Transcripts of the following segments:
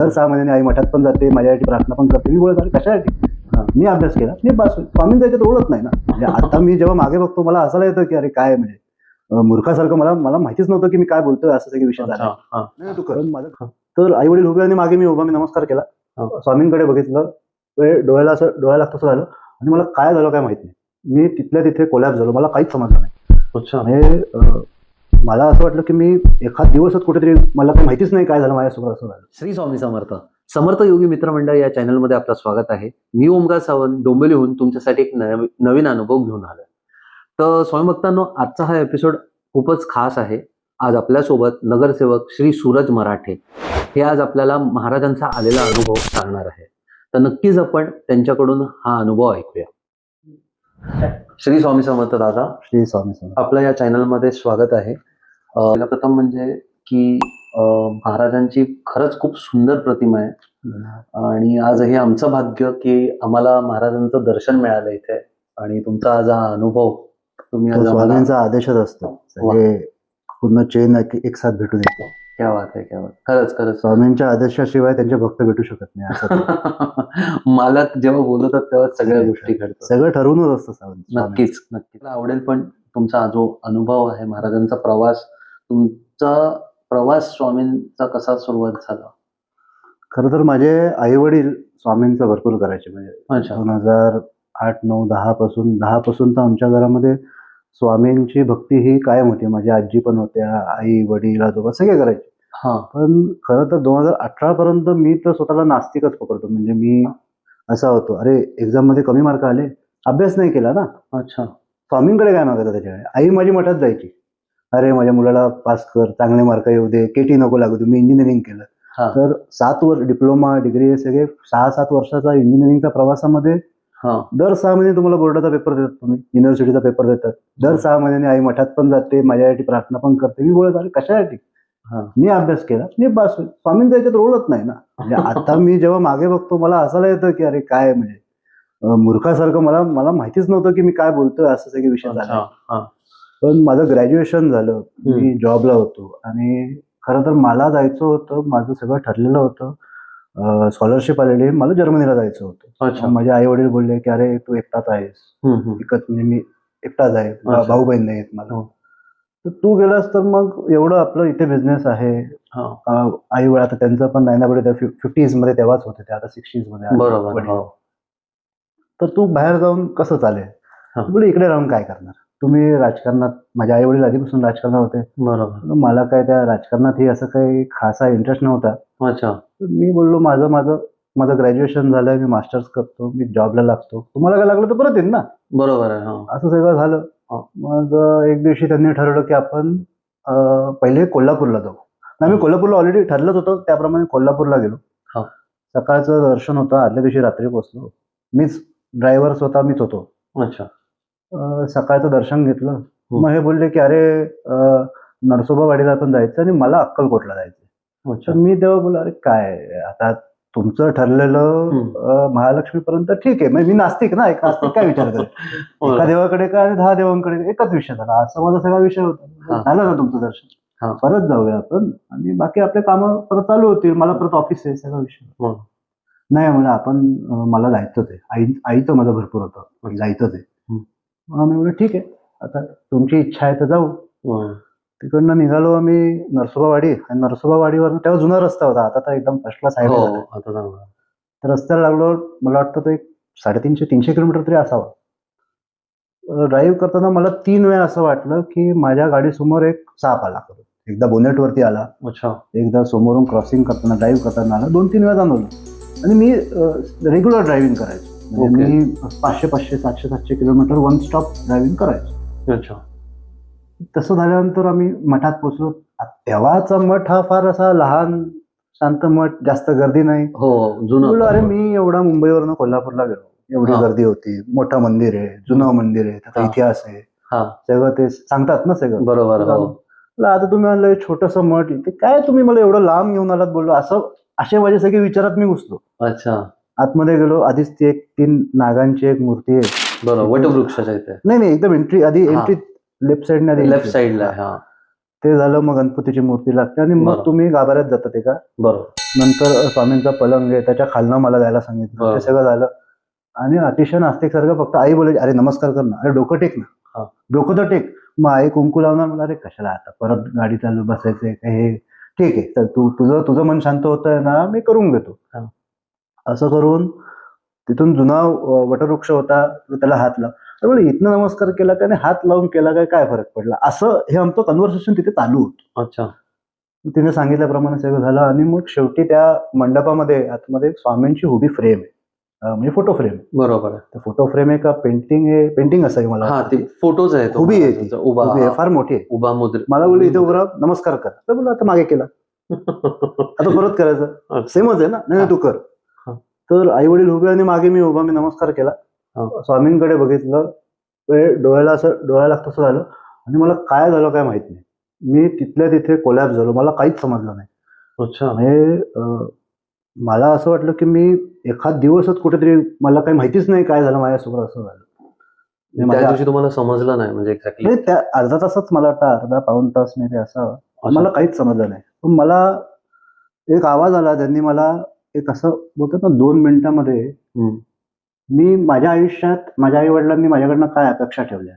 दर 6 महिन्याने आई मठात पण जाते, माझ्यासाठी प्रार्थना पण करते. मी बोलत अरे कशासाठी? मी अभ्यास केला, मी पास होईल. स्वामींचा याच्यात ओळख नाही ना. म्हणजे आता मी जेव्हा मागे बघतो मला हसायला येतं की अरे काय म्हणजे मूर्खासारखं मला मला माहितीच नव्हतं की मी काय बोलतोय असं सगळे विषय झाला. नाही तू कर माझं. तर आई वडील उभे आणि मागे मी उभा, मी नमस्कार केला, स्वामींकडे बघितलं, डोळ्याला लागतं असं झालं आणि मला काय झालं काय माहित नाही. मी तिथल्या तिथे कोलॅप्स झालो, मला काहीच समजलं नाही. म्हणजे मला असं वाटलं की मी एखाद दिवसच कुठेतरी मला काही माहितीच नाही काय झालं माझ्यासोबत असं झालं. श्री स्वामी समर्थ. समर्थ योगी मित्रमंडळ या चॅनलमध्ये आपलं स्वागत आहे. मी ओमकार सावंत डोंबिवलीहून तुमच्यासाठी एक नवीन अनुभव घेऊन आलोय. तर स्वामी भक्तांनो, आजचा हा एपिसोड खूपच खास आहे. आज आपल्यासोबत नगरसेवक श्री सूरज मराठे हे आज आपल्याला महाराजांचा आलेला अनुभव सांगणार आहे. तर नक्कीच आपण त्यांच्याकडून हा अनुभव ऐकूया. श्री स्वामी समर्थ दादा. श्री स्वामी समर्थ. आपलं या चॅनलमध्ये स्वागत आहे. प्रथम म्हणजे की महाराजांची खरंच खूप सुंदर प्रतिमा आहे आणि आज हे आमचं भाग्य की आम्हाला महाराजांचं दर्शन मिळालं इथे आणि तुमचा आज हा अनुभव तुम्ही आज स्वामींचा आदेशच असतो, सगळे पूर्ण चेन एक साथ भेटून येतो. क्या बात आहे, क्या बात. खरंच खरंच स्वामींच्या आदेशाशिवाय त्यांचे भक्त भेटू शकत नाही असं. मालक जेव्हा बोलतात तेव्हा सगळ्या गोष्टी घडतात. सगळं ठरवूनच असतं स्वामी. नक्कीच नक्कीच आवडेल. पण तुमचा जो अनुभव आहे महाराजांचा प्रवास, तुमचा प्रवास स्वामींचा कसा सुरुवात झाला? खरं तर माझे आई वडील स्वामींचं भरपूर करायचे. म्हणजे 2008, 9, 10 पासून तर आमच्या घरामध्ये स्वामींची भक्ती ही कायम होती. माझी आजी पण होत्या, आई वडील आजोबा सगळे करायचे. पण खरं तर 2018 पर्यंत मी तर स्वतःला नास्तिकच पकडतो. म्हणजे मी असा होतो, अरे एक्झाम मध्ये कमी मार्क आले, अभ्यास नाही केला ना. अच्छा. स्वामींकडे काय मागायचं त्याच्याकडे. आई माझी मठात जायची, अरे माझ्या मुलाला पास कर, चांगले मार्क येऊ दे, केटी नको लागू दे. मी इंजिनिअरिंग केलं. तर 7 वर्ष डिप्लोमा डिग्री हे सगळे 6-7 वर्षाचा इंजिनिअरिंगच्या प्रवासामध्ये दर 6 महिने तुम्हाला बोर्डाचा पेपर देतात, तुम्ही युनिव्हर्सिटीचा पेपर देतात. दर 6 महिन्याने आई मठात पण जाते, माझ्यासाठी प्रार्थना पण करते. मी बोलत अरे कशासाठी? मी अभ्यास केला, मी पास होईल. स्वामींचा याच्यात ओळख नाही ना. म्हणजे आता मी जेव्हा मागे बघतो मला हसायला येतं की अरे काय म्हणजे मूर्खासारखं मला मला माहितीच नव्हतं की मी काय बोलतोय असं सगळे विषय झाला. पण माझं ग्रॅज्युएशन झालं, मी जॉबला होतो आणि खरं तर मला जायचं होतं, माझं सगळं ठरलेलं होतं. स्कॉलरशिप आलेली, मला जर्मनीला जायचं होतं. माझे आई वडील बोलले की अरे तू एकटाच आहेस, म्हणजे मी एकटाच आहे, भाऊ बहीण नाहीत मला, तर तू गेलास तर मग एवढं आपलं इथे बिझनेस आहे. आई वडील आता त्यांचं पण नायनाकडे 50s मध्ये तेव्हाच होते, ते आता 60s मध्ये. तर तू बाहेर जाऊन कसं चालेल? बोले इकडे राहून काय करणार तुम्ही राजकारणात. माझे आई वडील आधीपासून राजकारणात होते. बरोबर. मला काय त्या राजकारणात असं काही खासा इंटरेस्ट नव्हता. अच्छा. मी बोललो माझं ग्रॅज्युएशन झालंय, मी मास्टर्स करतो, मी जॉबला लागतो, तुम्हाला काय लागलं तर परत येईन ना. बरोबर आहे. असं सगळं झालं. मग एक दिवशी त्यांनी ठरवलं की आपण पहिले कोल्हापूरला जाऊ. आम्ही कोल्हापूरला ऑलरेडी ठरलंच होतं, त्याप्रमाणे कोल्हापूरला गेलो. सकाळचं दर्शन होतं, आदल्या दिवशी रात्री पोहोचलो. मीच ड्रायव्हर स्वतः मीच होतो. अच्छा. सकाळचं दर्शन घेतलं. मग हे बोलले की अरे नरसोबा वाडीला पण जायचं आणि मला अक्कलकोटला जायचं. तर मी तेव्हा बोललो अरे काय आता तुमचं ठरलेलं महालक्ष्मी पर्यंत ठीक आहे. मी नास्तिक ना, एक नास्तिक काय विचार करेल, एका देवाकडे का आणि 10 देवांकडे एकच विषय झाला, असं माझा सगळा विषय होता. झालं ना तुमचं दर्शन, परत जाऊया आपण आणि बाकी आपले कामं परत चालू होतील, मला परत ऑफिस आहे, सगळा विषय. नाही म्हणलं आपण मला जायचंच आहे, आईचं माझं भरपूर होतं, जायचंच आहे. मी म्हणलं ठीक आहे, आता तुमची इच्छा आहे तर जाऊ. तिकडनं निघालो आम्ही नरसोबावाडी, आणि नरसोबावाडीवर तेव्हा जुना रस्ता होता, आता तर एकदम फर्स्ट क्लास हायवे झाला. तर रस्त्याला लागलो, मला वाटतं तो एक 350 किलोमीटर तरी असावा. ड्राईव्ह करताना मला 3 वेळा असं वाटलं की माझ्या गाडीसमोर एक साप आला. एकदा बोनेटवरती आला, एकदा समोरून क्रॉसिंग करताना ड्राईव्ह करताना आला, 2-3 वेळा जाणवलं. आणि मी रेग्युलर ड्रायव्हिंग करायचो. म्हणजे मी 500, 700 किलोमीटर वन स्टॉप ड्रायव्हिंग करायचो. तसं झाल्यानंतर आम्ही मठात पोहोचलो. तेव्हाचा मठ हा फार असा लहान शांत मठ, जास्त गर्दी नाही. बोललो अरे मी एवढा मुंबईवरनं कोल्हापूरला गेलो, एवढी गर्दी होती, मोठं मंदिर आहे, जुनं मंदिर आहे, त्याचा इतिहास आहे, सगळं ते सांगतात ना सगळं. बरोबर. आता तुम्ही म्हणलं छोटंसं मठ, इथे काय तुम्ही मला एवढं लांब घेऊन आलात. बोललो असं असे माझे सगळे विचारात मी घुसलो. अच्छा. आतमध्ये गेलो, आधीच ती एक 3 नागांची एक मूर्ती आहे. बरोबर. वटवृक्षाच्या इथे नाही एकदम एंट्री लेफ्ट साइडला. ते झालं, मग गणपतीची मूर्ती लागते आणि मग बरं. तुम्ही गाभाऱ्यात जातात एका. बरोबर. नंतर स्वामींचा पलंग आहे त्याच्या खालनं मला जायला सांगितलं. बरं. ते सगळं झालं आणि अतिशय नास्तिकसारखं फक्त आई बोलायची, अरे नमस्कार कर ना, अरे डोकं टेक हा. ना, डोकं तर टेक. मग आई कुंकू लावणार, मला अरे कशाला आता परत गाडी चालू बसायचंय का, हे ठीक आहे तर तुझं मन शांत होतंय ना, मी करून घेतो. हा. असं करून तिथून जुना वटवृक्ष होता, त्याला हात लाव, तर बोले इथनं नमस्कार केला का नाही, हात लावून केला काय फरक पडला, असं हे आमचं कन्व्हर्सेशन तिथे चालू होतं. अच्छा. तिने सांगितल्याप्रमाणे सगळं झालं आणि मग शेवटी त्या मंडपामध्ये आतमध्ये स्वामींची उभी फ्रेम आहे, म्हणजे फोटो फ्रेम. बरोबर आहे. फोटो फ्रेम आहे का पेंटिंग आहे, पेंटिंग असावी मला हा, वाटतं. ती फोटोज आहे, उभी आहे ती, उभा उभी आहे, फार मोठी आहे. उभा मुद्रा. मला बोलले इथे उभं राहा, नमस्कार कर. तर बोललो आता मागे केला, आता परत करायचं, सेमच आहे ना, नाही तू कर. हा. तर आई वडील उभे आणि मागे मी उभा, मी नमस्कार केला, हा. स्वामींकडे बघितलं, डोळ्याला लागतं असं झालं आणि मला काय झालं काय माहित नाही. मी तिथल्या तिथे कोलॅप्स झालो, मला काहीच समजलं नाही. अच्छा. म्हणजे मला असं वाटलं की मी एखाद दिवसच कुठेतरी, मला काही माहितीच नाही काय झालं माझ्यासोबत, असं झालं. त्या दिवशी तुम्हाला समजलं नाही म्हणजे एक्झॅक्टली? नाही, त्या अर्धा तासच मला वाटतं, अर्धा पाऊण तास नाही ते असावं, मला काहीच समजलं नाही. पण मला एक आवाज आला, त्यांनी मला एक असं बोलतात ना 2 मिनिटांमध्ये, मी माझ्या आयुष्यात माझ्या आई वडिलांनी माझ्याकडनं काय अपेक्षा ठेवल्या,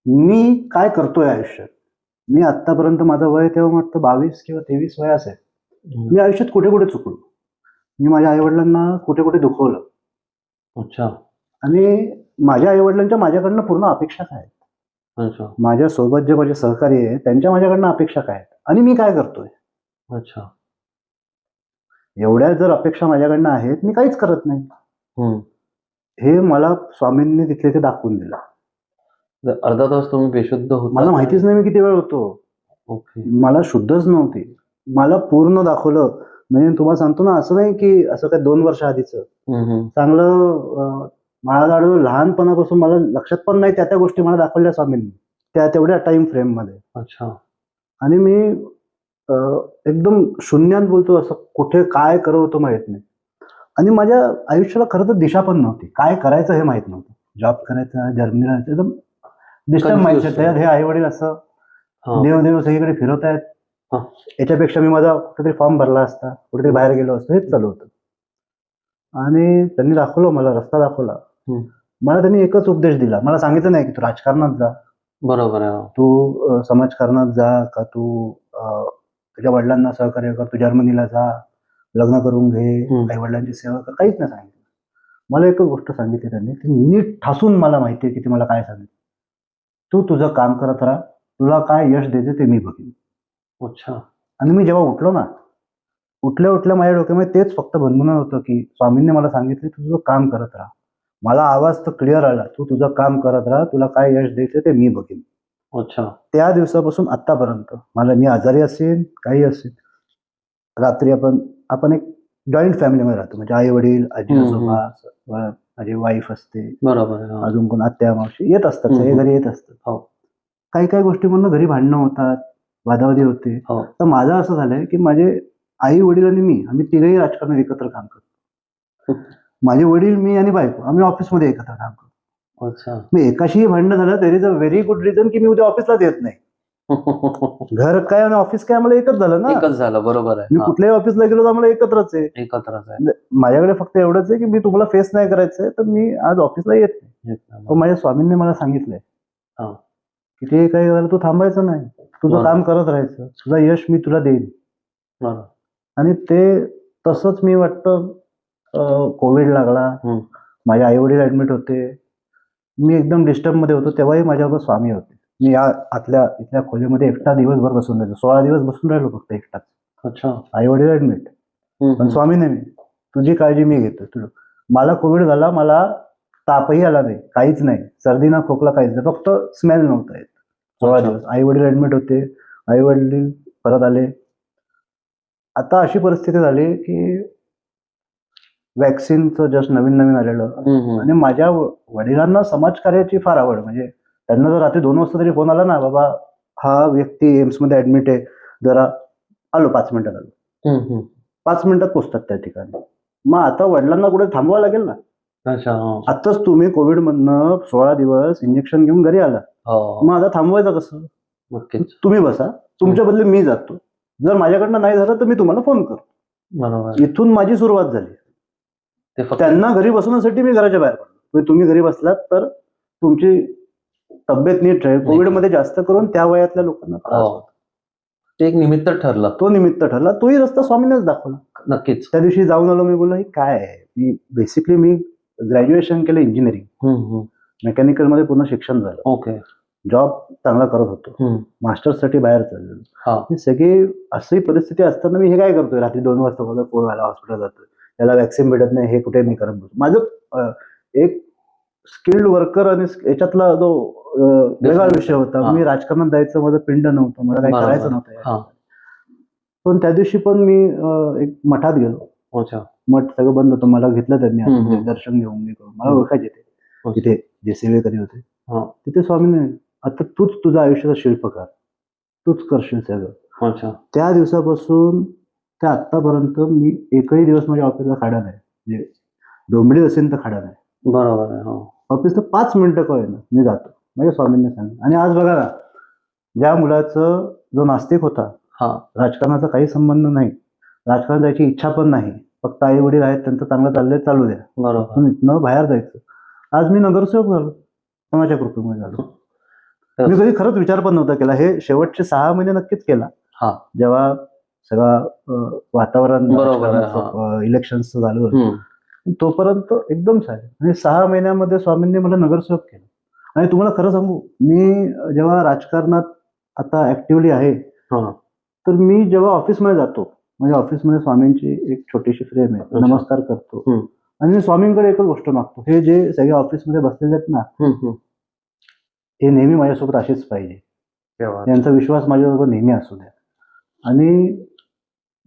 मी काय करतोय आयुष्यात, मी आतापर्यंत माझं वय तेव्हा वाटतं 22 किंवा 23 वय असेल, मी आयुष्यात कुठे कुठे चुकलो, मी माझ्या आई वडिलांना कुठे कुठे दुखवलं. अच्छा. आणि माझ्या आई वडिलांच्या माझ्याकडनं पूर्ण अपेक्षा काय आहेत, अच्छा. माझ्यासोबत जे माझे सहकारी आहेत त्यांच्या माझ्याकडनं अपेक्षा काय आहेत आणि मी काय करतोय. अच्छा. एवढ्या जर अपेक्षा माझ्याकडनं आहेत, मी काहीच करत नाही, हे मला स्वामींनी तिथले ते दाखवून दिलं. अर्धा तास तुम्ही बेशुद्ध होता? मला माहितीच नाही मी किती वेळ होतो. ओके. मला शुद्धच नव्हती, मला पूर्ण दाखवलं. म्हणजे तुम्हाला सांगतो ना, असं नाही की असं काय 2 वर्ष आधीचं, चांगलं मला जाणवलं लहानपणापासून, मला लक्षात पण नाही त्या गोष्टी मला दाखवल्या स्वामींनी त्या तेवढ्या टाइम फ्रेम मध्ये. अच्छा. आणि मी एकदम शून्यात बोलतो, असं कुठे काय करत होतो माहित नाही. आणि माझ्या आयुष्याला खरं तर दिशा पण नव्हती, काय करायचं हे माहित नव्हतं. जॉब करायचा, जर्मनीला जायचं, एकदम डिस्टर्ब माइंडसेट. हे आई वडील असं देव सगळीकडे फिरवत आहेत, याच्यापेक्षा मी माझा कुठेतरी फॉर्म भरला असता, कुठेतरी बाहेर गेलो असतो, हेच चालू होतं. आणि त्यांनी दाखवलं मला, रस्ता दाखवला. मला त्यांनी एकच उपदेश दिला, मला सांगितलं नाही की तू राजकारणात जा, बरोबर आहे, तू समाजकारणात जा, का तू तुझ्या वडिलांना सहकार्य कर, तू जर्मनीला जा, लग्न करून घे, आई वडिलांची सेवा कर, काहीच नाही सांगितलं. मला एकच गोष्ट सांगितली त्यांनी, ती नीट ठासून मला माहितीये की ती मला काय सांगितलं, तू तुझं काम करत राहा, तुला काय यश द्यायचं ते मी बघीन. अच्छा. आणि मी जेव्हा उठलो ना, उठल्या माझ्या डोक्यामध्ये तेच फक्त बनवून होतं की स्वामींनी मला सांगितलं तू तुझं काम करत राहा. मला आवाज तर क्लिअर आला, तू तुझं काम करत राहा, तुला काय यश द्यायचं ते मी बघीन. अच्छा. त्या दिवसापासून आतापर्यंत मला, मी आजारी असेल काही असेल, रात्री आपण एक जॉईंट फॅमिलीमध्ये राहतो, म्हणजे आई वडील, आजी आजोबा, माझी वाईफ असते, बरोबर, अजून कोण आत्या मावशी येत असतात, सगळे घरी येत असतात. काही गोष्टी म्हणून घरी भांडणं होतात, वादावादी होते. तर माझं असं झालंय की माझे आई वडील आणि मी, आम्ही तिघही राजकारणात एकत्र काम करतो. माझे वडील, मी आणि बायको, आम्ही ऑफिसमध्ये एकत्र काम करतो. अच्छा. मी एकाशीही भांडणं झालं तरी is a very good reason की मी उद्या ऑफिसलाच येत नाही. घर काय आणि ऑफिस काय आम्हाला एकच झालं ना, एकच झालं. बरोबर आहे. मी कुठल्याही ऑफिसला गेलो तर आम्हाला एकत्रच आहे. माझ्याकडे फक्त एवढंच आहे की मी तुम्हाला फेस नाही करायचंय तर मी आज ऑफिसला येत नाही. माझ्या स्वामींनी मला सांगितलंय की ते काही झालं तू थांबायचं नाही, तुझं काम करत राहायचं, तुझं यश मी तुला देईन. आणि ते तसंच मी वाटतं, कोविड लागला, माझे आई वडील ऍडमिट होते, मी एकदम डिस्टर्ब मध्ये होतो, तेव्हाही माझ्याबरोबर स्वामी होते. मी इथल्या खोलीमध्ये एकटा दिवसभर बसून राहिलो, 16 दिवस बसून राहिलो फक्त एकटाच. अच्छा. आई वडील ऍडमिट, पण स्वामी नाही, मी तुझी काळजी मी घेतो. तुझं, मला कोविड झाला, मला तापही आला नाही, काहीच नाही, सर्दी ना खोकला काहीच नाही, फक्त स्मेल नव्हता येत 16 दिवस. आई वडील ऍडमिट होते, आई वडील परत आले. आता अशी परिस्थिती झाली की वॅक्सिनचं जस्ट नवीन आलेलं, आणि माझ्या वडिलांना समाजकार्याची फार आवड. म्हणजे त्यांना जर रात्री 2 वाजता तरी फोन आला ना, बाबा हा व्यक्ती एम्स मध्ये ऍडमिट आहे, जरा आलो, 5 मिनिटात आलो, 5 मिनिटात पोहोचतात त्या ठिकाणी. मग आता वडिलांना कुठे थांबवावं लागेल ना. आताच तुम्ही कोविड मधनं 16 दिवस इंजेक्शन घेऊन घरी आला, मग आता थांबवायचं कसं. नक्कीच. तुम्ही बसा, तुमच्या बदले मी जातो. जर माझ्याकडनं नाही झालं तर मी तुम्हाला फोन करतो. बरोबर. इथून माझी सुरुवात झाली. ते फक्त त्यांना घरी बसवण्यासाठी मी घराच्या बाहेर पडलो. म्हणजे तुम्ही घरी बसलात तर तुमची तब्येत नीट राहील. कोविडमध्ये जास्त करून त्या वयातल्या लोकांना त्रास हो. होतो. ते एक निमित्त ठरलं. तो निमित्त ठरला. तोही रस्ता स्वामींनीच दाखवला. नक्कीच. त्या दिवशी जाऊन आलो. मी बोललो हे काय आहे? मी ग्रॅज्युएशन केलं इंजिनिअरिंग. मेकॅनिकल मध्ये पूर्ण शिक्षण झालं. ओके. जॉब चांगला करत होतो. मास्टर्ससाठी बाहेर चाललेलो. हा. ही सगळी अशी परिस्थिती असताना मी हे काय करतोय? रात्री 2 वाजता माझा फोन व्हायला हॉस्पिटल जातोय. त्याला वॅक्सिन भेटत नाही. हे कुठे मी करत बसतो. माझं एक स्किल्ड वर्कर आणि याच्यातला जो वेगळा विषय होता. हा. मी राजकारणात जायचं माझं पिंड नव्हतं. मला काही बरोबर. करायचं नव्हतं. हा. पण त्या दिवशी पण मी एक मठात गेलो. अच्छा. मठ सगळं बंद होतं. मला घेतलं त्यांनी हम्म. आतमध्ये, दर्शन घेऊन मी करून. मला ओळखायचे ते. तिथे जे सेवेकरी होते. हा. तिथे स्वामींनी आता तूच तुझ्या आयुष्याचा शिल्पकार, तूच करशील सगळं. अच्छा. त्या दिवसापासून त्या आत्तापर्यंत मी एकही दिवस माझ्या ऑफिसला खाडा नाही. म्हणजे डोंबिवलीत असेल तर खाडा नाही. बरोबर आहे. हो. ऑफिसला 5 मिनिटं का होईना मी जातो. माझ्या स्वामींनी सांगितलं. आणि आज बघा ना, ज्या मुलाचं जो नास्तिक होता, हा. राजकारणाचा काही संबंध नाही, राजकारणात जायची इच्छा पण नाही, फक्त आई वडील आहेत त्यांचं चांगलं चाललंय चालू द्या, बरोबर. पण इथनं बाहेर जायचं. आज मी नगरसेवक झालो. समाजाच्या कृपेमुळे झालो. मी कधी खरंच विचार पण नव्हता केला. हे शेवटचे 6 महिने नक्कीच केला. हा. जेव्हा वातावरण बरोबर आहे. इलेक्शनचं झालं होतं, तोपर्यंत एकदम छान. आणि 6 महिन्यामध्ये स्वामींनी मला नगरसेवक केलं. आणि तुम्हाला खरं सांगू, मी जेव्हा राजकारणात आता ऍक्टिव्हली आहे, हा. तर मी जेव्हा ऑफिसमध्ये जातो, म्हणजे ऑफिसमध्ये स्वामींची एक छोटीशी फ्रेम आहे, अच्छा. नमस्कार करतो. आणि मी स्वामींकडे एकच गोष्ट मागतो, हे जे सगळे ऑफिसमध्ये बसलेले आहेत ना, हे नेहमी माझ्यासोबत असेच पाहिजे. त्यांचा विश्वास माझ्याबरोबर नेहमी असू द्या. आणि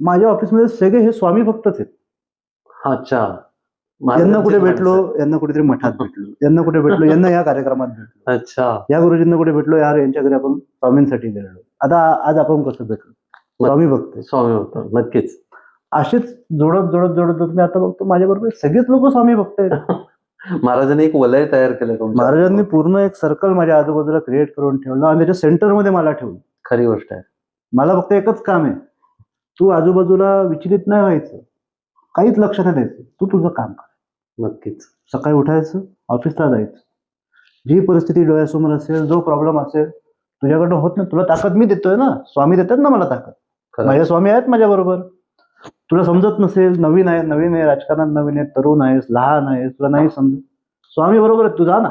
माझ्या ऑफिसमध्ये सगळे हे स्वामी भक्तच आहेत. अच्छा. यांना कुठे भेटलो, यांना कुठेतरी मठात भेटलो, यांना कुठे भेटलो, यांना या कार्यक्रमात भेटलो. अच्छा. या गुरुजींना कुठे भेटलो, यार यांच्या घरी आपण स्वामींसाठी गेलो. आता आज आपण कसं भेटलो? स्वामी भक्त. स्वामी भक्त. नक्कीच. असेच जोडत जोडत जोडत तुम्ही आता बघतो माझ्याबरोबर सगळेच लोक स्वामी भक्त आहेत. महाराजांनी एक वलय तयार केलं. महाराजांनी पूर्ण एक सर्कल माझ्या आजूबाजूला क्रिएट करून ठेवलं आणि त्याच्या सेंटरमध्ये मला ठेवलं. खरी गोष्ट आहे. मला फक्त एकच काम आहे, तू आजूबाजूला विचलित नाही व्हायचं, काहीच लक्ष नाही द्यायचं, तू तुझं काम कर. नक्कीच. सकाळी उठायचं, ऑफिसला जायचं, जी परिस्थिती डोळ्यासमोर असेल, जो प्रॉब्लेम असेल, तुझ्याकडनं होत नाही, तुला ताकद मी देतोय ना, स्वामी देतात ना मला ताकद. माझे स्वामी आहेत माझ्या बरोबर. तुला समजत नसेल, नवीन आहे राजकारणात, नवीन आहे, तरुण आहेस, लहान आहेस, तुला नाही समजत, स्वामी बरोबर आहे, तू जा ना,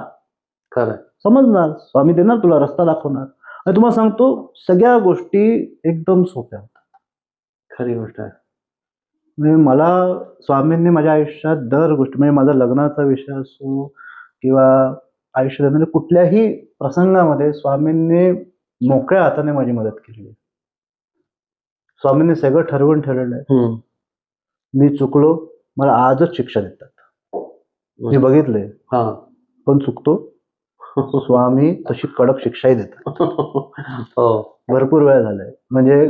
खरं समजणार, स्वामी देणार तुला, रस्ता दाखवणार. आणि तुम्हाला सांगतो सगळ्या गोष्टी एकदम सोप्या होतात. खरी गोष्ट आहे. म्हणजे मला स्वामींनी माझ्या आयुष्यात दर गोष्टी, म्हणजे माझा लग्नाचा विषय असो किंवा आयुष्यात कुठल्याही प्रसंगामध्ये स्वामींनी मोकळ्या हाताने माझी मदत केली. स्वामींनी सगळं ठरवून ठेवलेलं आहे. मी चुकलो, मला आजच शिक्षा देतात, मी बघितलंय. पण चुकतो, स्वामी तशी कडक शिक्षाही देतात. भरपूर वेळ झालाय. म्हणजे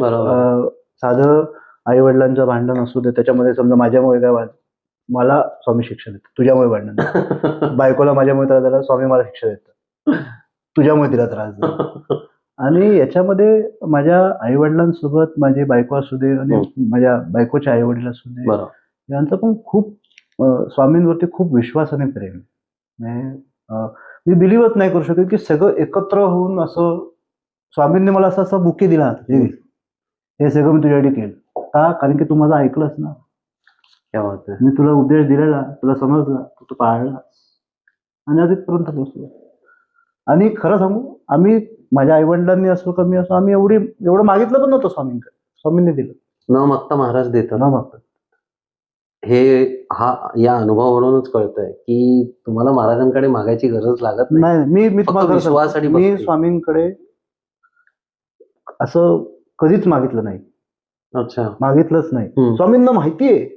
साधं आई वडिलांचं भांडण असू दे, त्याच्यामध्ये समजा माझ्यामुळे काय मला स्वामी शिक्षा देतात, तुझ्यामुळे भांडण. बायकोला माझ्यामुळे त्रास झाला, स्वामी मला शिक्षा देतात, तुझ्यामुळे तिला त्रास झाला. आणि याच्यामध्ये माझ्या आई वडिलांसोबत माझी बायको असू दे आणि माझ्या बायकोचे आई वडील असू दे, यांचा पण खूप स्वामींवरती खूप विश्वास आणि प्रेम आहे. मी बिलीव्हच नाही करू शकत की सगळं एकत्र होऊन असं स्वामींनी मला असं बुके दिला, हे सगळं मी तुझ्यासाठी केलं. का? कारण की तू माझं ऐकलंस ना, मी तुला उपदेश दिलेला, तुला समजला, तू पाळला आणि आज इथपर्यंत पोहोचलो. आणि खरं सांगू, आम्ही माझ्या आई वडिलांनी असो कमी असो, आम्ही एवढं मागितलं पण नव्हतं स्वामींकडे, स्वामींनी दिलं. न मागता महाराज देतात. न मागता. हे या अनुभवावरूनच कळतंय की तुम्हाला महाराजांकडे मागायची गरज लागत नाही. मी तुम्हाला मी स्वामींकडे असं कधीच मागितलं नाही. अच्छा. मागितलंच नाही. स्वामींना माहितीये,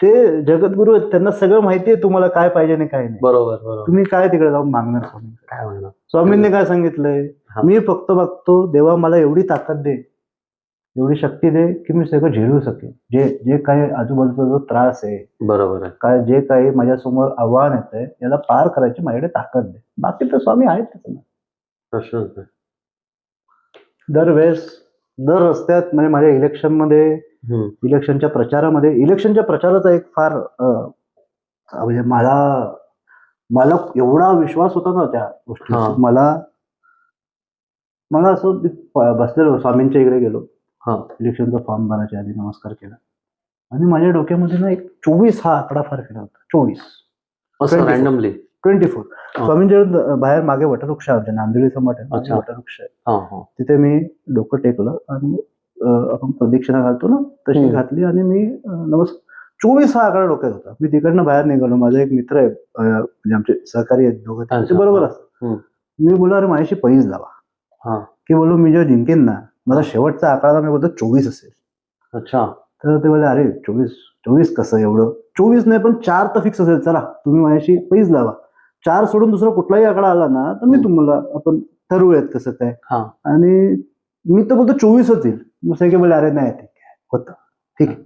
ते जगद्गुरु आहेत, त्यांना सगळं माहितीये तुम्हाला काय पाहिजे आणि काय नाही. बरोबर. तुम्ही काय तिकडे जाऊन मागणार स्वामी? काय म्हणणार? स्वामींनी काय सांगितलंय, मी फक्त बघतो देवा मला एवढी ताकद दे, एवढी शक्ती दे की मी सगळं झेलू शकेन. जे काही आजूबाजूचा जो त्रास आहे, बरोबर आहे, काय जे काही माझ्यासमोर आव्हान येत आहे, याला पार करायची माझ्याकडे ताकद दे. बाकी तर स्वामी आहेत. प्रश्नच नाही. दरवेळेस दर रस्त्यात म्हणजे माझ्या इलेक्शनमध्ये, इलेक्शनच्या प्रचाराचा एक फार म्हणजे मला एवढा विश्वास होता ना त्या गोष्टीवर. हा. मला असं मी बसलेलो स्वामींच्या इकडे गेलो, हा. इलेक्शनचा फॉर्म भरायच्या आधी नमस्कार केला आणि माझ्या डोक्यामध्ये ना एक 24 हा आकडा फार केला होता. 24 असं 24. रॅन्डमली. 24 हा. स्वामींच्या बाहेर मागे वटवृक्ष आहे, आमच्या नांदेडीचं मठ आहे, मागे अच्छा. वटवृक्ष आहे. हा हा तिथे मी डोकं टेकलं आणि आपण प्रदक्षिणा घालतो ना तशी घातली आणि मी 24 हा आकडा डोक्यात होता. मी तिकडनं बाहेर निघालो. माझा एक मित्र आहे, म्हणजे आमचे सहकारी आहेत दोघं, ते अच्छा. बरोबर असतात. मी बोललो अरे माझ्याशी पैज लावा, हा. की बोललो मी जेव्हा जिंकेन ना, माझा शेवटचा आकडा मी बोलतो 24 असेल. अच्छा. तर ते बोलले अरे 24 कसं एवढं, 24 नाही पण 4 तर फिक्स असेल, चला तुम्ही माझ्याशी पैज लावा. 4 सोडून दुसरा कुठलाही आकडा आला ना तर मी तुम्हाला, आपण ठरवूयात कसं काय. हा. आणि मी तर बोलतो 24च येईल. दुसरे काय बोलले अरे नाही ठीक आहे, होतं ठीक आहे.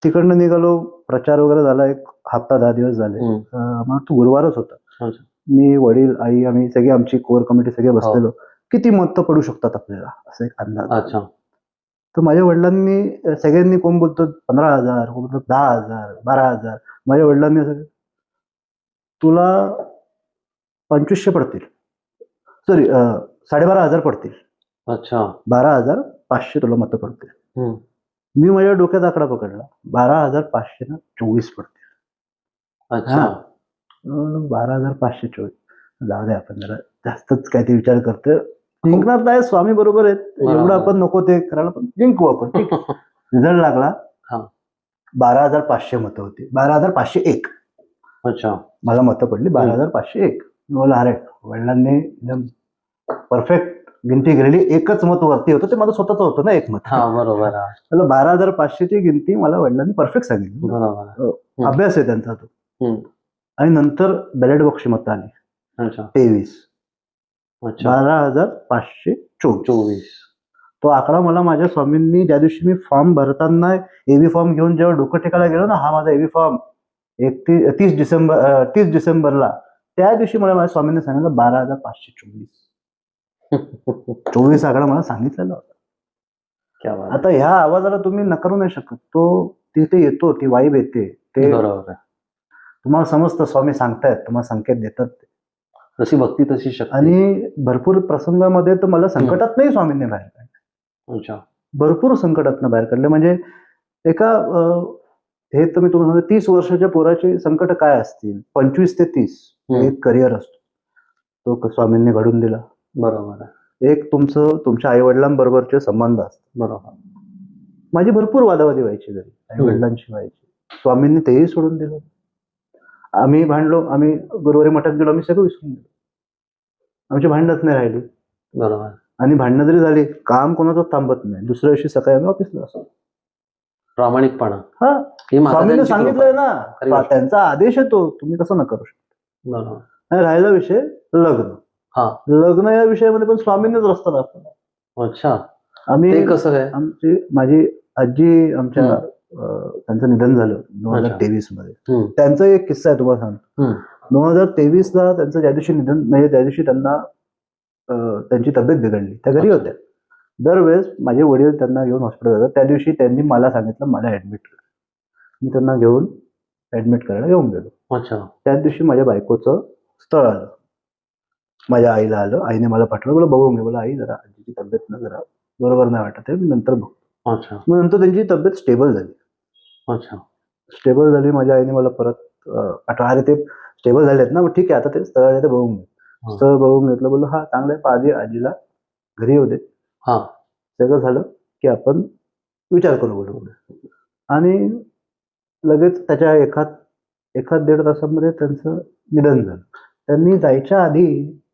तिकडनं निघालो, प्रचार वगैरे झाला, एक हप्ता 10 दिवस झाले. मला वाटतं गुरुवारच होता. अच्छा. मी, वडील, आई, आम्ही सगळे, आमची कोर कमिटी सगळे बसलेलो. किती मतं पडू शकतात आपल्याला असं एक अंदाज. अच्छा. तर माझ्या वडिलांनी सगळ्यांनी, कोण बोलतो 15,000, कोण बोलतो 10,000, 12,000. माझ्या वडिलांनी असं, तुला 2500 पडतील, सॉरी 12,500 पडतील. अच्छा. 12,500 तुला मतं पडतील. मी माझ्या डोक्यात आकडा पकडला, 12,500 ना 24 पडतील. अच्छा. 12,524. जाऊ दे, आपण जरा जास्तच काहीतरी विचार करतोय. जिंकणार नाही, स्वामी बरोबर आहेत, एवढं आपण नको ते करायला, पण जिंकू आपण. ठीक. रिझल्ट लागला. 12,500 मतं होती. 12,501. अच्छा. मला मतं पडली 12,501. मी बोलला अरे, वडिलांनी एकदम परफेक्ट गिनती केलेली. एकच मत वरती होतं, ते माझं स्वतःच होतं ना, एक मत. बरोबर. 12,500 ची गिनती मला वडिलांनी परफेक्ट सांगितली. बरोबर. अभ्यास आहे त्यांचा तो. आणि नंतर बॅलेट बॉक्सची मतं आली. 23. 12,524. तो आकडा मला माझ्या स्वामींनी, ज्या दिवशी मी फॉर्म भरताना एबी फॉर्म घेऊन जेव्हा डोकं टेकायला गेलो ना, हा माझा एबी फॉर्म 30 डिसेंबरला, त्या दिवशी मला माझ्या स्वामींनी सांगितलं 12,524. 24 आकडा मला सांगितलेला होता. आता ह्या आवाजाला तुम्ही नकारू नाही शकत. तो तिथे येतो, ती वाईब येते, ते तुम्हाला समजतं. स्वामी सांगतायत, तुम्हाला संकेत देतात. तशी भक्ती, तशी शक्ती. आणि भरपूर प्रसंगामध्ये तर मला संकटात नाही स्वामींनी बाहेर काढलं. भरपूर संकटातनं बाहेर काढले. म्हणजे एका हे तर मी तुम्हाला सांगतो, 30 वर्षाच्या पोराचे संकट काय असतील, 25 ते 30 एक करिअर असतो, तो स्वामींनी घडून दिला. बरोबर. एक तुमच्या आई वडिलांबरोबरचे संबंध असतात. बरोबर. माझी भरपूर वादावादी व्हायची घरी, आई वडिलांशी व्हायची. स्वामींनी तेही सोडून दिलं. आम्ही भांडलो, आम्ही गुरुवारी मठात गेलो, आम्ही सगळं विसरून गेलो. आमची भांडणच नाही राहिली. बरोबर. आणि भांडणं जरी झाली, काम कोणाचं थांबत नाही. दुसऱ्या दिवशी सकाळी आम्ही ऑफिसला असतो. प्रामाणिकपणा. स्वामींनी सांगितलंय ना, त्यांचा आदेश आहे तो, तुम्ही कसं न करू शकता. आणि राहिला विषय लग्न. लग्न या विषयामध्ये पण स्वामींनीच रस्ता दाखवला. अच्छा. आम्ही कसं काय? माझी आजी, आमच्या त्यांचं निधन झालं 2023 मध्ये. त्यांचा एक किस्सा आहे, तुम्हाला सांगतो. 2023ला त्यांचं ज्या दिवशी निधन, म्हणजे त्या दिवशी त्यांना त्यांची तब्येत बिघडली, त्या घरी होत्या. दरवेळेस माझे वडील त्यांना घेऊन हॉस्पिटल जातात. त्या दिवशी त्यांनी मला सांगितलं मला ऍडमिट कर. मी त्यांना घेऊन ऍडमिट करायला घेऊन गेलो. त्याच दिवशी माझ्या बायकोचं स्थळ आलं, माझ्या आईला आलं. आईने मला पाठवलं, मला बघून घे. बोला आई, जरा आजीची तब्येत ना जरा बरोबर नाही वाटत आहे, मी नंतर बघतो. मग नंतर त्यांची तब्येत स्टेबल झाली. स्टेबल झाली. माझ्या आईने मला परत पाठवलं, अरे ते स्टेबल झालेत ना, मग ठीक आहे, आता ते स्थळ आहे ते बघून घे. स्थळ बघून घेतलं. बोललो हा चांगलं आहे, आधी आजीला घरी येऊ दे. सगळं झालं की आपण विचार करू बोलू. आणि लगेच त्याच्या एखाद 1.5 तासामध्ये त्यांचं निधन झालं. त्यांनी जायच्या आधी,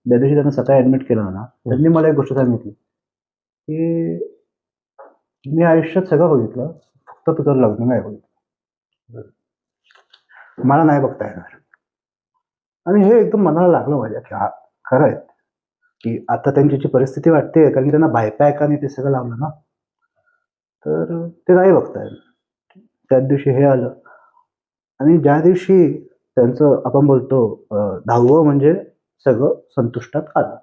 ज्या दिवशी त्यांना सकाळी ऍडमिट केलं ना, त्यांनी मला एक गोष्ट सांगितली की मी आयुष्यात सगळं बघितलं, फक्त तुझं लग्न नाही बघितलं, मला नाही बघता येणार. आणि हे एकदम मनाला लागलं माझ्या, की हा खरं आहे, की आता त्यांची जी परिस्थिती वाटते, कारण की त्यांना बायपॅक आणि ते सगळं लावलं ना, तर ते नाही बघता येईल. त्याच दिवशी हे आलं. आणि ज्या दिवशी त्यांचं, आपण बोलतो 10वं म्हणजे सगळं संतुष्टात आलं,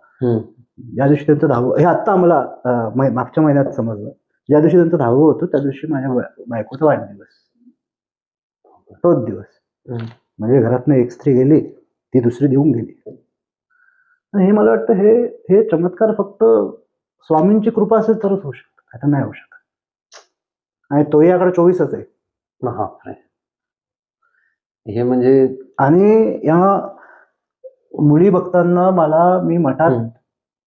ज्या दिवशी त्यांचं 10वं, हे आत्ता आम्हाला मागच्या महिन्यात समजलं, ज्या दिवशी त्यांचं 10वं होतं त्या दिवशी माझ्या बायकोचा वाढदिवस, तोच दिवस. म्हणजे घरातनं एक स्त्री गेली, ती दुसरी देऊन गेली. आणि हे मला वाटतं हे हे चमत्कार फक्त स्वामींची कृपा असेल तरच होऊ शकतं, आता नाही होऊ शकत. आणि तोही आकडा 24च आहे. बापरे. हे म्हणजे आणि या मुली बघताना मला, मी मठात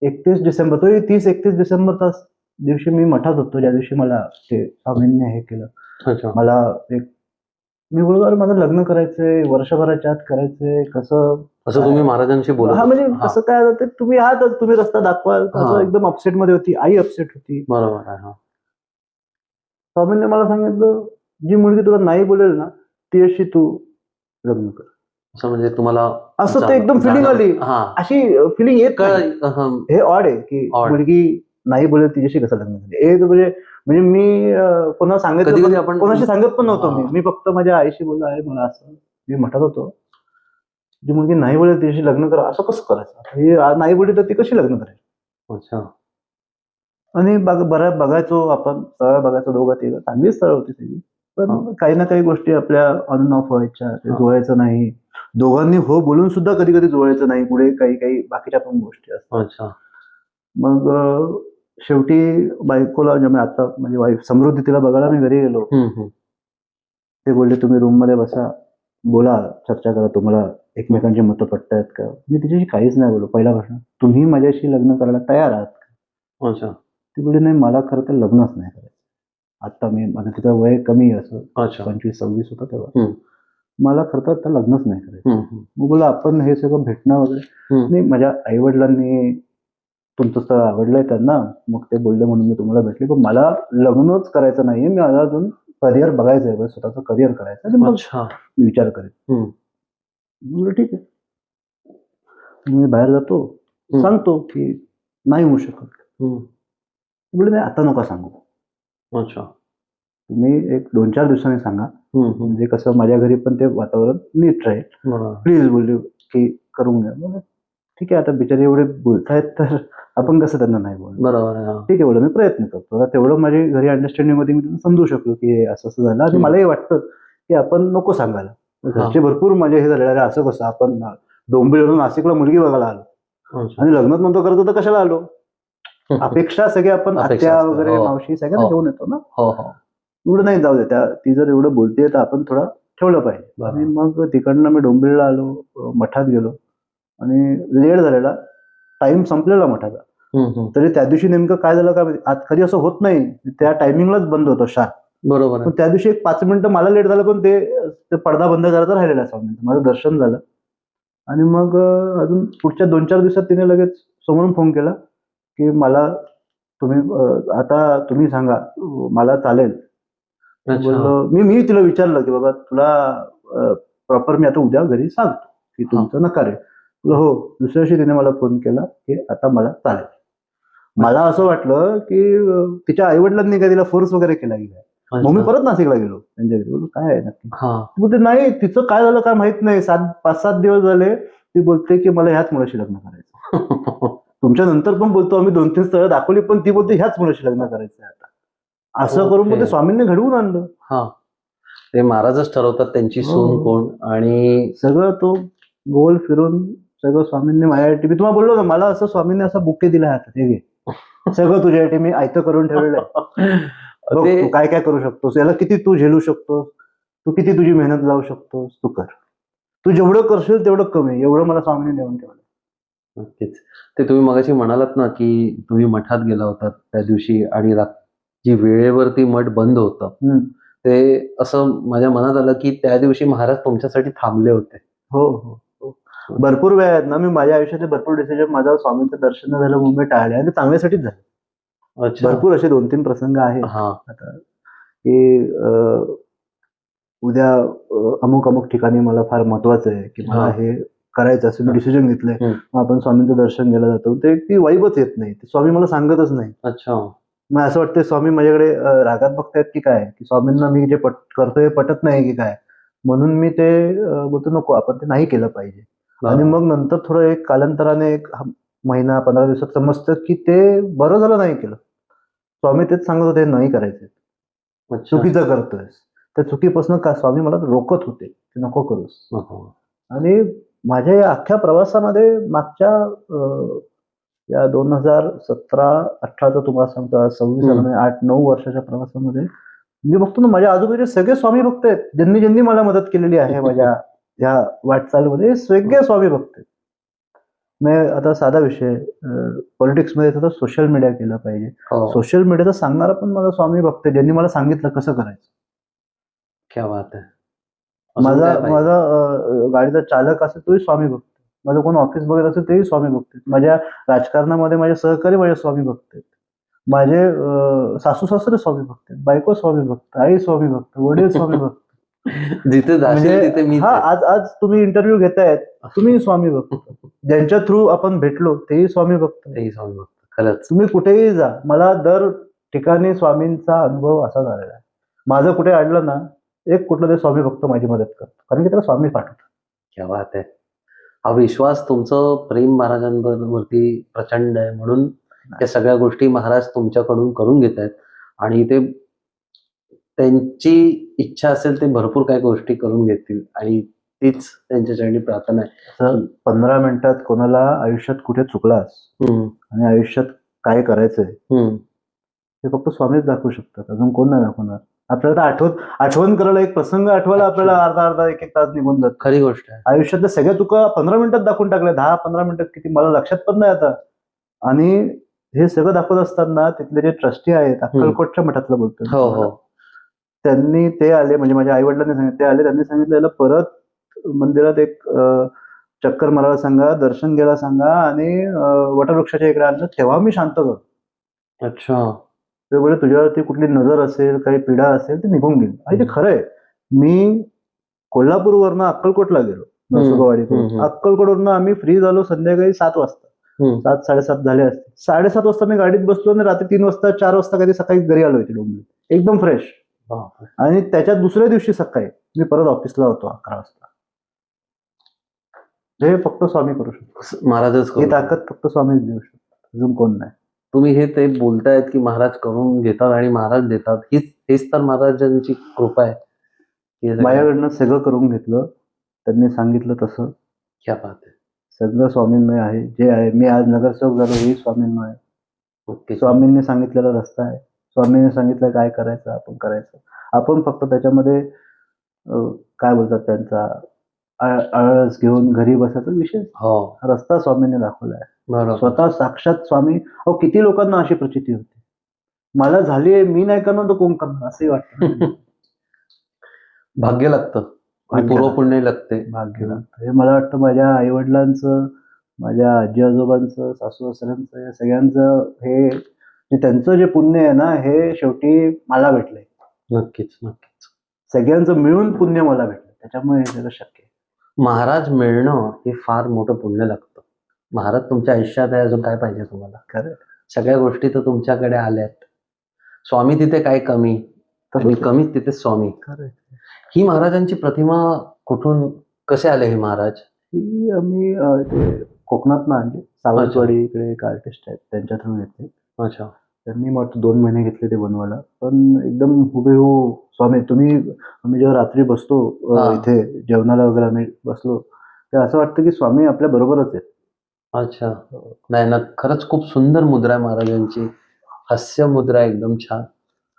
31 डिसेंबर, तो 30-31 डिसेंबरचा दिवशी मी मठात होतो, ज्या दिवशी मला ते स्वामींनी हे केलं. अच्छा. मला एक, मी बोललो अरे माझं लग्न करायचंय, वर्षभराच्या आत करायचंय, कसं असं तुम्ही महाराजांशी बोलत हा म्हणजे होता? कसं काय ते तुम्ही आहातच, तुम्ही रस्ता दाखवाल, असं एकदम अपसेट मध्ये होती, आई अपसेट होती. बरोबर आहे. स्वामींनी मला सांगितलं, जी मुलगी तुला नाही बोलेल ना तिच्याशी तू लग्न कर. असं म्हणजे तुम्हाला असं ते एकदम फिलिंग आली, अशी फिलिंग येत नाही. हे ऑड आहे की Odd. मुलगी नाही बोलेल तिच्याशी कसं लग्न करेल. म्हणजे मी कोणाला सांगितलं, आपण कोणाशी सांगत पण नव्हतो मी फक्त माझ्या आईशी बोललो, आहे मला असं, मी मठात होतो, जी मुलगी नाही बोलेल तिच्याशी लग्न करा, असं कसं करायचं, ही नाही बोलली तर ती कशी लग्न करेल. अच्छा. आणि बघायचो आपण, स्थळ बघायचो, दोघं तिघं चांगली स्थळ होती सगळी, पण काही ना काही गोष्टी आपल्या ऑन अँड ऑफ व्हायच्या, ते जुळायचं नाही. दोघांनी हो बोलून सुद्धा कधी कधी जुळायचं नाही, पुढे काही काही बाकीच्या पण गोष्टी असतात. अच्छा. मग शेवटी बायकोला, जेव्हा आता माझी वाईफ समृद्धी, तिला बघायला मी घरी गेलो, ते बोलले तुम्ही रूम मध्ये बसा, बोला, चर्चा करा, तुम्हाला एकमेकांची मतं पटतायत का. मी तिच्याशी काहीच नाही बोललो. पहिला प्रश्न, तुम्ही माझ्याशी लग्न करायला तयार आहात का. अच्छा. ती बोलली नाही, मला खरं तर लग्नच नाही करायचं. आता माझं तिचं वय कमी, असं 25-26 होतं तेव्हा, मला खरं तर आता लग्नच नाही करायचं. मग बोला आपण हे सगळं भेटणं वगैरे नाही, माझ्या आई वडिलांनी तुमचं स्थळ आवडलंय त्यांना, मग ते बोलले म्हणून मी तुम्हाला भेटले, पण मला लग्नच करायचं नाहीये, मी अजून करिअर बघायचंय, स्वतःचं करिअर करायचं, आणि मग विचार करेन. बोललो ठीक आहे. मी बाहेर जातो, सांगतो की नाही होऊ शकत. बोलले नाही, आता नका सांगू. अच्छा. तुम्ही एक 2-4 दिवसांनी सांगा, म्हणजे कसं माझ्या घरी पण ते वातावरण नीट राहील. प्लीज बोलले की करून घ्या. ठीक आहे, आता बिचारे एवढे बोलतायत तर आपण कसं त्यांना नाही बोलू. बरोबर, ठीक आहे बोललो, मी प्रयत्न करतो. आता तेवढं माझी घरी अंडरस्टँडिंग मध्ये मी त्यांना समजू शकलो की असं असं झालं, आणि मलाही वाटतं की आपण नको सांगायला. घरचे भरपूर माझे हे झाले, अरे असं कसं, आपण डोंबिवलीवरून नाशिकला मुलगी बघायला आलो आणि लग्नात नव्हतं करत तर कशाला आलो. अपेक्षा सगळे आपण आत्या वगैरे मावशी सगळ्यांना घेऊन येतो ना. एवढं नाही, जाऊ दे, ती जर एवढं बोलतेय तर आपण थोडं ठेवलं पाहिजे. आणि मग तिकडनं मी डोंबिवलीला आलो, मठात गेलो, आणि लेट झालेला, टाइम संपलेला मठाचा. तरी त्या दिवशी नेमकं काय झालं का, आज कधी असं होत नाही, त्या टायमिंगलाच बंद होतो शार्प. बरोबर. पण त्या दिवशी एक 5 मिनिटं मला लेट झालं, पण ते पडदा बंद करायचा राहिलेला स्वामींचा. माझं दर्शन झालं, आणि मग अजून पुढच्या 2-4 दिवसात तिने लगेच समोरून फोन केला की मला तुम्ही आता तुम्ही सांगा, मला चालेल. बोललो मी तिला विचारलं की बाबा तुला प्रॉपर मी आता उद्या घरी सांगतो की तुमचं नकार आहे. हो. दुसऱ्या दिवशी तिने मला फोन केला की आता मला चालेल. मला असं वाटलं की तिच्या आई वडिलांनी काय तिला फोर्स वगैरे केला गेला. मग मी परत नाशिकला गेलो त्यांच्या घरी. बोललो काय आहे नक्की. बोलते नाही, तिचं काय झालं काय माहित नाही, 5-7 दिवस झाले ती बोलते की मला ह्याच मुलाशी लग्न करायचं. तुमच्या नंतर पण बोलतो आम्ही 2-3 स्थळं दाखवली, पण ती बोलते ह्याच मुलाशी लग्न करायचं आता. असं करून मग ते स्वामींनी घडवून आणलं. ते महाराजच ठरवतात त्यांची सून कोण, आणि सगळं तो गोल फिरून सगळं स्वामींनी माझ्यासाठी. मी तुम्हाला बोललो ना, मला असं स्वामींनी असा बुके दिला हातात, हे घे सगळं तुझ्यासाठी मी आयतं करून ठेवलेलं आहे. बघ तू काय काय करू शकतोस, याला किती तू झेलू शकतोस, तू किती तुझी मेहनत लावू शकतोस, तू कर. तू जेवढं करशील तेवढं कमी, एवढं मला स्वामींनी देऊन ठेवलं. नक्कीच. ते तुम्ही मगाशी म्हणालात ना की तुम्ही मठात गेला होता त्या दिवशी, आणि जी वेळेवरती मठ बंद होतं, ते असं माझ्या मनात आलं की त्या दिवशी महाराज तुमच्यासाठी थांबले होते. हो हो, भरपूर वेळ आहेत ना, मी माझ्या आयुष्यातले भरपूर डिसिजन माझं स्वामींचं दर्शन झालं म्हणून मी टाळले, आणि ते चांगल्यासाठीच झालं. भरपूर असे 2-3 प्रसंग आहेत आता की उद्या अमुक अमुक ठिकाणी मला फार महत्वाचं आहे की मला हे करायचं असं मी डिसिजन घेतलंय. मग आपण स्वामींचं दर्शन घ्यायला जातो, ते ती वाईबच येत नाही, स्वामी मला सांगतच नाही. मग असं वाटतं स्वामी माझ्याकडे रागात बघतायत की काय, की स्वामींना मी जे करतोय पटत नाही की काय, म्हणून मी ते बोलतो नको, आपण ते नाही केलं पाहिजे. आणि मग नंतर थोडं एक कालांतराने एक महिना 15 दिवसात समजतं की ते बरं झालं नाही केलं. स्वामी तेच सांगत होते नाही करायचे, अच्छा. चुकीचं करतोयस. त्या चुकीपासून का स्वामी मला रोखत होते की नको करूस. नको. आणि माझ्या या अख्ख्या प्रवासामध्ये मागच्या या 2017-18चा तुम्हाला सांगतो, आज 26 हम्म. 8-9 वर्षाच्या प्रवासामध्ये मी बघतो ना, माझ्या आजूबाजूचे सगळे स्वामी भक्त आहेत. ज्यांनी ज्यांनी मला मदत केलेली आहे माझ्या ह्या वाटचालीमध्ये, सगळे स्वामी भक्त आहेत. मी आता साधा विषय, पॉलिटिक्समध्ये तर सोशल मीडिया केलं पाहिजे. हो. सोशल मीडियाचा सांगणारा पण माझा स्वामी भक्त आहे, ज्यांनी मला सांगितलं कसं करायचं. क्या बात आहे. अजून माझा काय पाहिजे? माझा गाडीचा चालक असेल तोही स्वामी भक्त आहे. माझं कोण ऑफिस बघत असेल तेही स्वामी भक्त आहेत. माझ्या राजकारणामध्ये माझे सहकारी माझे स्वामी भक्त आहेत. माझे सासू सासरे स्वामी भक्त आहेत, बायको स्वामी भक्त, आई स्वामी भक्त, वडील स्वामी भक्त. जिथे जाशील म्हणजे तिथे मीच हा, आहे. आज आज तुम्ही इंटरव्ह्यू घेतायत, तुम्ही स्वामी भक्त. ज्यांच्या थ्रू आपण भेटलो तेही स्वामी भक्त. तेही स्वामी भक्त. खरंच. तुम्ही कुठेही जा, मला दर ठिकाणी स्वामींचा अनुभव असा झालेला आहे. माझं कुठे अडलं ना, एक कुठलं तरी स्वामी भक्त माझी मदत करतो, कारण की त्याला स्वामी पाठवतो. क्या बात आहे. हा विश्वास, तुमचं प्रेम महाराजांवरती प्रचंड आहे, म्हणून या सगळ्या गोष्टी महाराज तुमच्याकडून करून घेत आहेत. आणि ते त्यांची इच्छा असेल ते भरपूर काही गोष्टी करून घेतील, आणि तीच त्यांच्या चरणी प्रार्थना आहे. तर 15 मिनिटात कोणाला आयुष्यात कुठे चुकलास आणि आयुष्यात काय करायचंय हे फक्त स्वामीच दाखवू शकतात, अजून कोण नाही दाखवणार. आपल्याला आठवण करायला, एक प्रसंग आठवायला आपल्याला अर्धा एक तास निघून जातो. खरी गोष्ट आहे. आयुष्यातल्या सगळ्या चुका 15 मिनिटात दाखवून टाकल्या. 10-15 मिनिटात किती मला लक्षात पण नाही आता. आणि हे सगळं दाखवत असताना तिथले जे ट्रस्टी आहेत, अक्कलकोटच्या मठातलं बोलतो मी हो तुम्हाला. हो. त्यांनी ते आले, म्हणजे माझ्या आई वडिलांनी सांगितलं, ते आले, त्यांनी सांगितलं याला परत मंदिरात एक चक्कर मारायला सांगा, दर्शन घ्यायला सांगा आणि वटवृक्षाच्या इकडे आणलं, तेव्हा मी शांत झालो. अच्छा. ते बोलले तुझ्यावरती कुठली नजर असेल, काही पीडा असेल ते निघून गेली. आणि ते खरंय. मी कोल्हापूरवरनं अक्कलकोटला गेलो, नरसोबावाडीकडून. अक्कलकोटवरनं आम्ही फ्री झालो संध्याकाळी 7 वाजता. 7-7:30 झाले असते. 7:30 वाजता मी गाडीत बसलो आणि रात्री 3 वाजता 4 वाजता कधी सकाळी घरी आलो इथे डोंबिवलीत, एकदम फ्रेश. आणि त्याच्या दुसऱ्या दिवशी सकाळी मी परत ऑफिसला होतो 11 वाजता. हे फक्त स्वामी करू शकतो. महाराजच ही ताकद फक्त स्वामीच देऊ शकतो, अजून कोण नाही. तुम्ही हे ते बोलतायत की महाराज करून घेतात आणि महाराज देतात, हेच तर महाराजांची कृपा आहे. हे सगळं- माझ्याकडनं सगळं करून घेतलं, त्यांनी सांगितलं तसं. क्या बात आहे. सगळं स्वामींमय आहे. जे आहे, मी आज नगरसेवक झालो हे स्वामींमय आहे. ओके. स्वामींनी सांगितलेला रस्ता आहे, स्वामींनी सांगितलं काय करायचं आपण करायचं. आपण फक्त त्याच्यामध्ये काय बोलतात त्यांचा आळस घेऊन घरी बसायचा विषय. हो. रस्ता स्वामींनी दाखवला आहे. बरोबर. स्वतः साक्षात स्वामी. अहो, किती लोकांना अशी प्रचिती होती, मला झाली आहे, मी नाही करणार तर कोण करणार, असंही वाटतं. भाग्य लागतं, पूर्व पुण्य लागते. भाग्य लागतं. हे मला वाटतं माझ्या आई वडिलांचं, माझ्या आजी आजोबांचं, सासू सासऱ्यांचं, या सगळ्यांचं हे जे त्यांचं जे पुण्य आहे ना, हे शेवटी मला भेटलंय. नक्कीच नक्कीच. सगळ्यांचं मिळून पुण्य मला भेटलं, त्याच्यामुळे हे सगळं शक्य आहे. महाराज मिळणं हे फार मोठं पुण्य लागतं. महाराज तुमच्या आयुष्यात आहे, अजून काय पाहिजे तुम्हाला. खरं. सगळ्या गोष्टी तर तुमच्याकडे आल्यात. स्वामी तिथे काय कमी, आणि कमीच तिथे स्वामी. खरं. ही महाराजांची प्रतिमा कुठून कसे आले हे महाराज? ही आम्ही ते कोकणातनं आणली. सावंतवाडी इकडे एक आर्टिस्ट आहेत, त्यांच्या थ्रू घेतले. अच्छा. त्यांनी मग 2 महिने घेतले ते बनवायला, पण एकदम हुबेहू स्वामी. आम्ही जेव्हा रात्री बसतो इथे जेवणाला वगैरे आम्ही बसलो, तर असं वाटतं की स्वामी आपल्या बरोबरच आहेत. अच्छा. नाही ना, खरंच खूप सुंदर मुद्रा आहे महाराजांची. हास्य मुद्रा एकदम छान,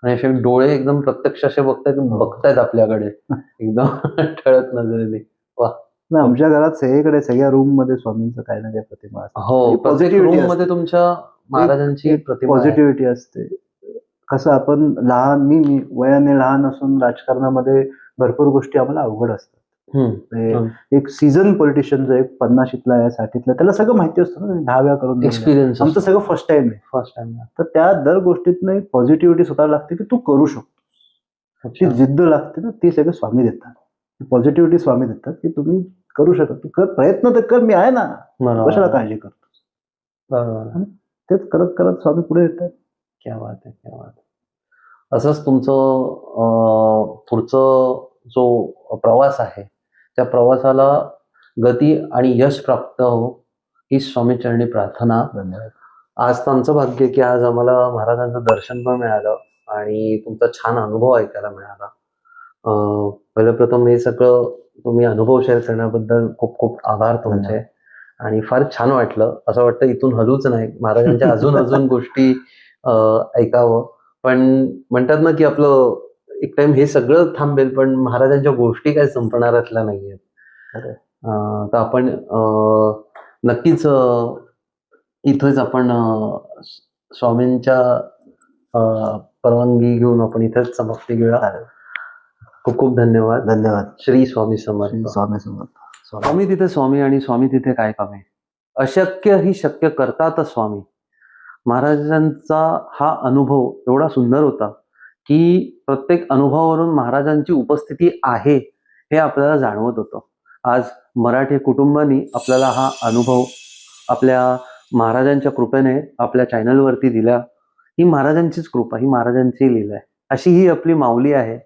आणि असे डोळे एकदम प्रत्यक्ष असे बघतायत आपल्याकडे एकदम ठळक नजरेने. वा. आमच्या घरात सगळीकडे सगळ्या रूम मध्ये स्वामींचं काही ना काही प्रतिमा असते. हो, पॉझिटिव्हिटी मध्ये तुमच्या महाराजांची प्रतिमा आहे. पॉझिटिव्हिटी असते. कसं आपण लहान, मी वयाने लहान असून राजकारणामध्ये भरपूर गोष्टी आम्हाला अवघड असतात. एक सीझन पॉलिटिशियन जो एक 50शीतला आहे, 60ला, त्याला सगळं माहिती असतं ना, 10 वेळा करून एक्सपिरियन्स. आमचं सगळं फर्स्ट टाइम आहे. तर त्या दर गोष्टीतनं एक पॉझिटिव्हिटी स्वतःला लागते की तू करू शकतो. ती जिद्द लागते ना, ती सगळं स्वामी देतात. पॉझिटिव्हिटी स्वामी देतात की तुम्ही करू शकता, तू कर, प्रयत्न तर कर, मी आहे ना, कशाला काळजी करतो. बरोबर. तेच करत करत स्वामी पुढे येतात. क्या बात आहे, क्या बात आहे. असंच तुमचं पुढचं जो प्रवास आहे, त्या प्रवासाला गती आणि यश प्राप्त हो, ही स्वामीचरणी प्रार्थना. धन्यवाद. आज तर आमचं भाग्य की आज आम्हाला महाराजांचं दर्शन पण मिळालं आणि तुमचा छान अनुभव ऐकायला मिळाला. पहिलं हे सगळं तुम्ही अनुभव शेअर करण्याबद्दल खूप खूप आभार तुमचे. आणि फार छान वाटलं. असं वाटतं इथून हलूच नाही, महाराजांच्या अजून गोष्टी ऐकावं. पण म्हणतात ना की आपलं एक टाइम हे सगळं थांबेल, पण महाराजांच्या गोष्टी काय संपणाऱ्यातल्या नाहीयेत. तर आपण नक्कीच इथेच आपण स्वामींच्या परवानगी घेऊन आपण इथेच समाप्ती घेऊया. खूप खूप धन्यवाद. धन्यवाद. श्री स्वामी समर्थ. स्वामी समर्थ. स्वामी तिथे स्वामी आणि स्वामी तिथे काय कामे. अशक्य ही शक्य करतात स्वामी. महाराजांचा हा अनुभव एवढा सुंदर होता की प्रत्येक अनुभवावरून महाराजांची उपस्थिती आहे हे आपल्याला जाणवत होतं. आज मराठी कुटुंबांनी आपल्याला हा अनुभव आपल्या महाराजांच्या कृपेने आपल्या चॅनलवरती दिला. ही महाराजांचीच कृपा, ही महाराजांची लीला आहे. अशी ही आपली माऊली आहे,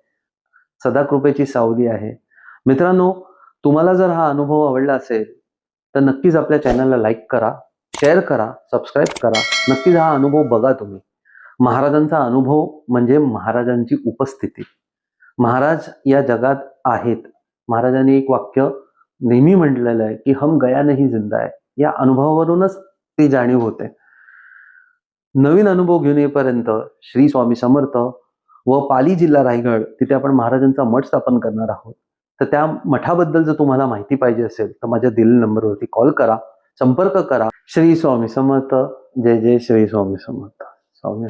सदा कृपेची सावली आहे. मित्रांनो, तुम्हाला जर हा अनुभव आवडला असेल तर नक्कीच आपल्या चॅनलला लाईक करा, शेअर करा, सबस्क्राईब करा. नक्कीच हा अनुभव बघा तुम्ही. महाराजांचा अनुभव म्हणजे महाराजांची उपस्थिती. महाराज या जगात आहेत. महाराजांनी एक वाक्य नेहमी म्हटलेलं आहे की हम गया नहीं जिंदा है. या अनुभवावरूनच ती जाणीव होते. नवीन अनुभव घेऊन येईपर्यंत श्री स्वामी समर्थ व पाली जिल्हा रायगड तिथे आपण महाराजांचा मठ स्थापन करणार आहोत. तर त्या मठाबद्दल जर तुम्हाला माहिती पाहिजे असेल तर माझ्या दिलेल्या नंबरवरती कॉल करा, संपर्क करा. श्री स्वामी समर्थ. जय जय श्री स्वामी समर्थ. स्वामी